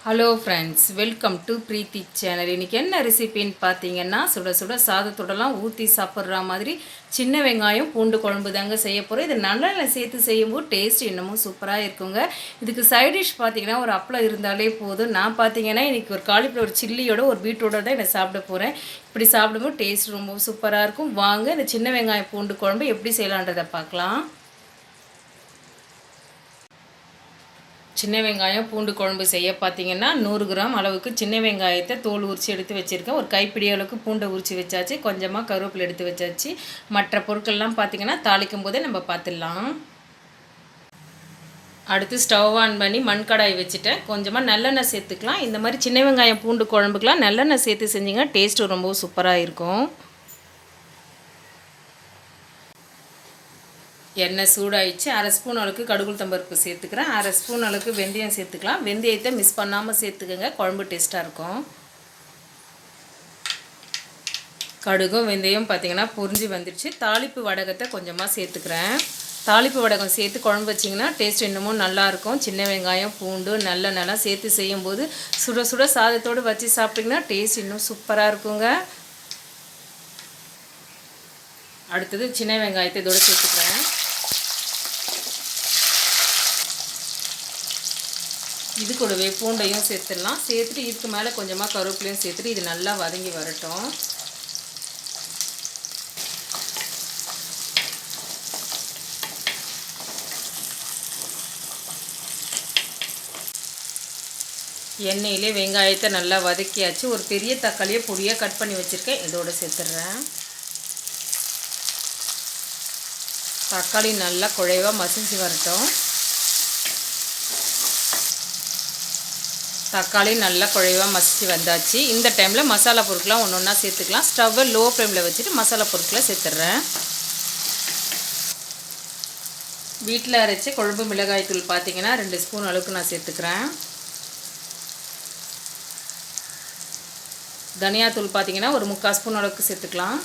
Hello friends, welcome to Preethi channel. இன்றைக்கி என்ன ரெசிபின்னு பார்த்தீங்கன்னா, சுட சுட சாதத்தோடலாம் ஊற்றி சாப்பிட்ற மாதிரி சின்ன வெங்காயம் பூண்டு குழம்பு தாங்க செய்ய போகிறோம். இது நல்லெண்ணெய் சேர்த்து செய்யும்போது டேஸ்ட் இன்னமும் சூப்பராக இருக்குங்க. இதுக்கு சைட் டிஷ் பார்த்தீங்கன்னா ஒரு அப்பளம் இருந்தாலே போதும். நான் பார்த்தீங்கன்னா இன்றைக்கி ஒரு காலிஃப்ளவர் சில்லியோட ஒரு பீட்ரூட்டோட தான் இதை சாப்பிட போகிறேன். இப்படி சாப்பிடும்போது டேஸ்ட் ரொம்ப சூப்பராக இருக்கும். வாங்க இந்த சின்ன வெங்காயம் பூண்டு குழம்பு எப்படி செய்யலான்றதை பார்க்கலாம். சின்ன வெங்காயம் பூண்டு குழம்பு செய்ய பார்த்தீங்கன்னா 100 கிராம் அளவுக்கு சின்ன வெங்காயத்தை தோல் உரித்து எடுத்து வச்சுருக்கேன். ஒரு கைப்பிடி அளவுக்கு பூண்டை உரித்து வச்சாச்சு. கொஞ்சமாக கருவேப்பிலை எடுத்து வச்சாச்சு. மற்ற பொருட்கள்லாம் பார்த்திங்கன்னா தாளிக்கும் போதே நம்ம பார்த்துடலாம். அடுத்து ஸ்டவ் ஆன் பண்ணி மண்கடாய் வச்சுட்டேன். கொஞ்சமாக நல்லெண்ணெய் சேர்த்துக்கலாம். இந்த மாதிரி சின்ன வெங்காயம் பூண்டு குழம்புக்கெலாம் நல்லெண்ணெய் சேர்த்து செஞ்சிங்கன்னா டேஸ்ட்டு ரொம்ப சூப்பராக இருக்கும். எண்ணெய் சூடாயிடுச்சு. அரை ஸ்பூன் அளவுக்கு கடுகு உளுத்தம்பருப்பு சேர்த்துக்கிறேன். அரை ஸ்பூன் அளவுக்கு வெந்தயம் சேர்த்துக்கலாம். வெந்தயத்தை மிஸ் பண்ணாமல் சேர்த்துக்கோங்க, குழம்பு டேஸ்ட்டாக இருக்கும். கடுகும் வெந்தயம் பார்த்திங்கன்னா பொரிஞ்சு வந்துடுச்சு. தாளிப்பு வடகத்தை கொஞ்சமாக சேர்த்துக்கிறேன். தாளிப்பு வடகம் சேர்த்து குழம்பு வச்சிங்கன்னா டேஸ்ட் இன்னமும் நல்லாயிருக்கும். சின்ன வெங்காயம் பூண்டு நல்லா சேர்த்து செய்யும்போது சுட சுட சாதத்தோடு வச்சு சாப்பிட்டிங்கன்னா டேஸ்ட் இன்னும் சூப்பராக இருக்குங்க. அடுத்தது சின்ன வெங்காயத்தை இதோடு சேர்த்துக்கிறேன். இது கூடவே பூண்டையும் சேர்த்துடலாம். சேர்த்துட்டு இதுக்கு மேலே கொஞ்சமாக கருவேப்பிலையும் சேர்த்துட்டு இது நல்லா வதங்கி வரட்டும். எண்ணெயிலே வெங்காயத்தை நல்லா வதக்கியாச்சு. ஒரு பெரிய தக்காளியை பொடியாக கட் பண்ணி வச்சுருக்கேன், இதோடு சேர்த்துட்றேன். தக்காளி நல்லா குழைவாக மசிஞ்சு வரட்டும். தக்காளி நல்லா குழைவாக மசிச்சு வந்தாச்சு. இந்த டைமில் மசாலா பொருட்களாம் ஒன்று ஒன்றா சேர்த்துக்கலாம். ஸ்டவ்வை லோ ஃப்ளேமில் வச்சுட்டு மசாலா பொருட்களை சேர்த்துட்றேன். வீட்டில் அரைச்ச குழம்பு மிளகாய் தூள் பார்த்திங்கன்னா 2 ஸ்பூன் அளவுக்கு நான் சேர்த்துக்கிறேன். தனியாத்தூள் பார்த்திங்கன்னா ஒரு 3/4 ஸ்பூன் அளவுக்கு சேர்த்துக்கலாம்.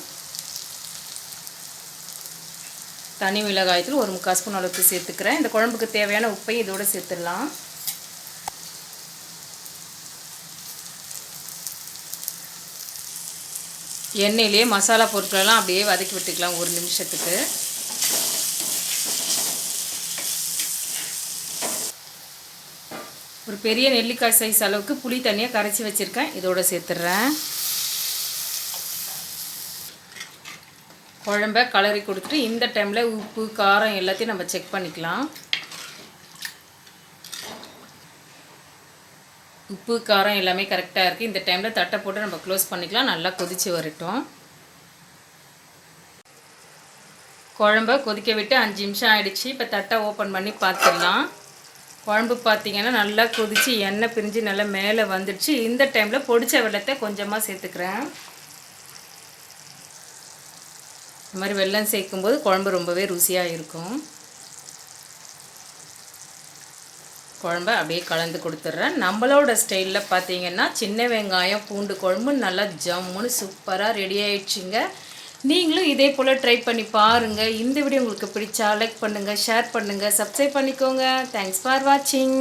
தனி மிளகாய் தூள் ஒரு 3/4 ஸ்பூன் அளவுக்கு சேர்த்துக்கிறேன். இந்த குழம்புக்கு தேவையான உப்பை இதோடு சேர்த்துடலாம். எண்ணெயிலேயே மசாலா பொருட்களெல்லாம் அப்படியே வதக்கி விட்டுக்கலாம் 1 நிமிஷத்துக்கு. ஒரு பெரிய நெல்லிக்காய் சைஸ் அளவுக்கு புளி தண்ணியாக கரைச்சி வச்சுருக்கேன், இதோடு சேர்த்துட்றேன். குழம்ப கலரி கொடுத்துட்டு இந்த டைமில் உப்பு காரம் எல்லாத்தையும் நம்ம செக் பண்ணிக்கலாம். உப்பு காரம் எல்லாமே கரெக்டாக இருக்குது. இந்த டைமில் தட்டை போட்டு நம்ம க்ளோஸ் பண்ணிக்கலாம். நல்லா கொதித்து வரட்டும். குழம்ப கொதிக்க விட்டு 5 நிமிஷம் ஆகிடுச்சு. இப்போ தட்டை ஓப்பன் பண்ணி பார்த்துடலாம். குழம்பு பார்த்திங்கன்னா நல்லா கொதித்து எண்ணெய் பிரிஞ்சு நல்லா மேலே வந்துடுச்சு. இந்த டைமில் பொடிச்ச வெல்லத்தை கொஞ்சமாக சேர்த்துக்கிறேன். இந்த மாதிரி வெல்லம் சேர்க்கும்போது குழம்பு ரொம்பவே ருசியாக இருக்கும். குழம்ப அப்படியே கலந்து கொடுத்துட்றேன். நம்மளோட ஸ்டைலில் பார்த்தீங்கன்னா சின்ன வெங்காயம் பூண்டு குழம்பு நல்லா ஜம்முன்னு சூப்பராக ரெடி ஆகிடுச்சிங்க. நீங்களும் இதே போல் ட்ரை பண்ணி பாருங்கள். இந்த வீடியோ உங்களுக்கு பிடிச்சா லைக் பண்ணுங்கள், ஷேர் பண்ணுங்கள், சப்ஸ்கிரைப் பண்ணிக்கோங்க. தேங்க்ஸ் ஃபார் வாட்சிங்.